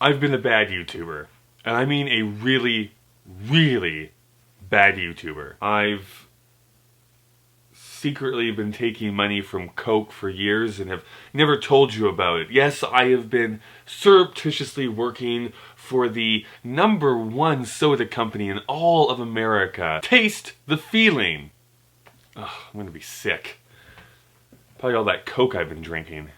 I've been a bad YouTuber. And I mean a really, really bad YouTuber. I've secretly been taking money from Coke for years and have never told you about it. Yes, I have been surreptitiously working for the #1 soda company in all of America. Taste the feeling. Ugh, I'm gonna be sick. Probably all that Coke I've been drinking.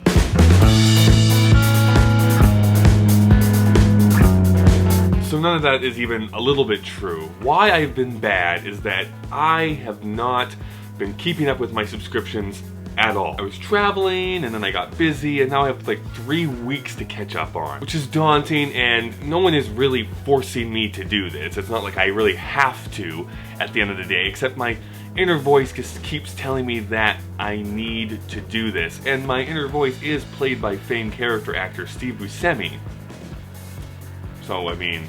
So none of that is even a little bit true. Why I've been bad is that I have not been keeping up with my subscriptions at all. I was traveling and then I got busy and now I have like 3 weeks to catch up on, which is daunting, and no one is really forcing me to do this. It's not like I really have to at the end of the day, except my inner voice just keeps telling me that I need to do this. And my inner voice is played by famed character actor Steve Buscemi. So, I mean,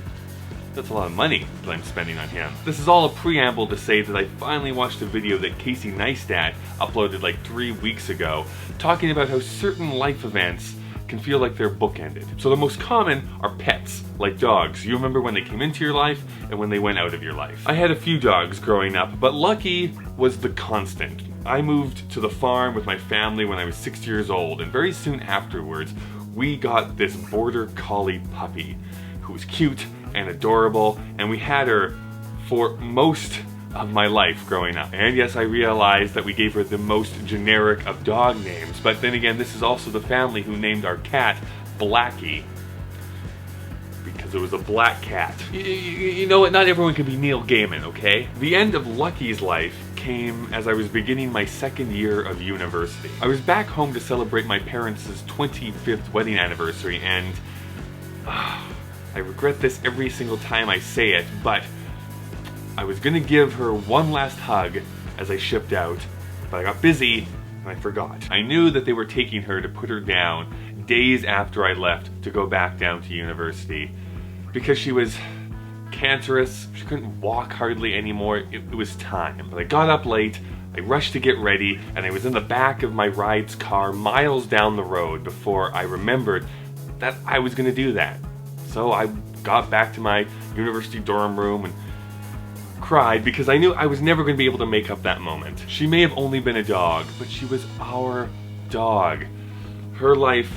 that's a lot of money that I'm spending on him. This is all a preamble to say that I finally watched a video that Casey Neistat uploaded like 3 weeks ago, talking about how certain life events can feel like they're bookended. So the most common are pets, like dogs. You remember when they came into your life and when they went out of your life. I had a few dogs growing up, but Lucky was the constant. I moved to the farm with my family when I was 6 years old, and very soon afterwards, we got this border collie puppy who was cute and adorable, and we had her for most of my life growing up. And yes, I realized that we gave her the most generic of dog names, but then again, this is also the family who named our cat Blackie, because it was a black cat. You know what, not everyone can be Neil Gaiman, okay? The end of Lucky's life came as I was beginning my 2nd year of university. I was back home to celebrate my parents' 25th wedding anniversary, and I regret this every single time I say it, but I was gonna give her one last hug as I shipped out, but I got busy and I forgot. I knew that they were taking her to put her down days after I left to go back down to university because she was cancerous. She couldn't walk hardly anymore. It was time. But I got up late, I rushed to get ready, and I was in the back of my ride's car miles down the road before I remembered that I was gonna do that. So I got back to my university dorm room and cried because I knew I was never going to be able to make up that moment. She may have only been a dog, but she was our dog. Her life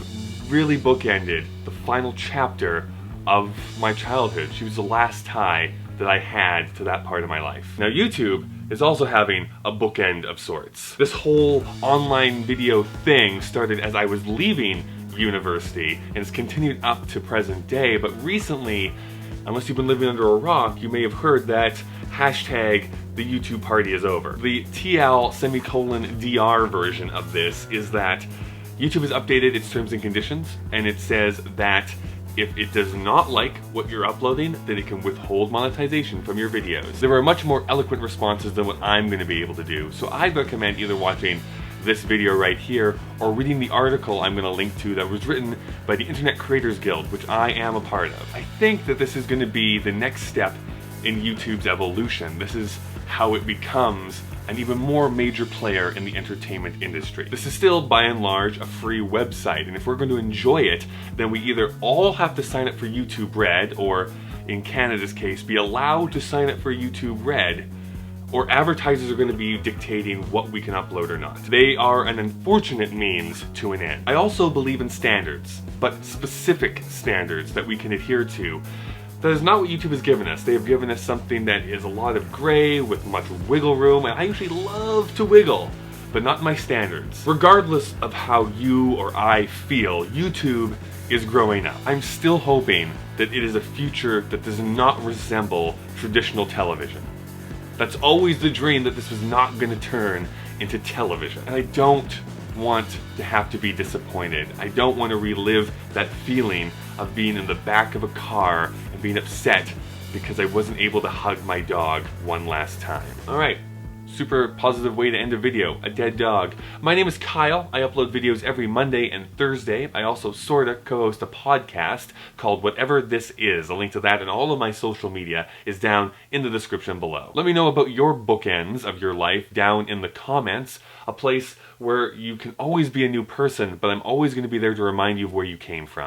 really bookended the final chapter of my childhood. She was the last tie that I had to that part of my life. Now YouTube is also having a bookend of sorts. This whole online video thing started as I was leaving university and it's continued up to present day, but recently, unless you've been living under a rock, you may have heard that hashtag the YouTube party is over. The TL:DR version of this is that YouTube has updated its terms and conditions, and it says that if it does not like what you're uploading, then it can withhold monetization from your videos. There are much more eloquent responses than what I'm going to be able to do, so I'd recommend either watching this video right here or reading the article I'm going to link to that was written by the Internet Creators Guild, which I am a part of. I think that this is going to be the next step in YouTube's evolution. This is how it becomes an even more major player in the entertainment industry. This is still, by and large, a free website, and if we're going to enjoy it, then we either all have to sign up for YouTube Red, or in Canada's case, be allowed to sign up for YouTube Red, or advertisers are going to be dictating what we can upload or not. They are an unfortunate means to an end. I also believe in standards, but specific standards that we can adhere to. That is not what YouTube has given us. They have given us something that is a lot of gray with much wiggle room, and I usually love to wiggle, but not my standards. Regardless of how you or I feel, YouTube is growing up. I'm still hoping that it is a future that does not resemble traditional television. That's always the dream, that this was not going to turn into television. And I don't want to have to be disappointed. I don't want to relive that feeling of being in the back of a car and being upset because I wasn't able to hug my dog one last time. Alright, super positive way to end a video, a dead dog. My name is Kyle. I upload videos every Monday and Thursday. I also sorta co-host a podcast called Whatever This Is. A link to that and all of my social media is down in the description below. Let me know about your bookends of your life down in the comments, a place where you can always be a new person, but I'm always going to be there to remind you of where you came from.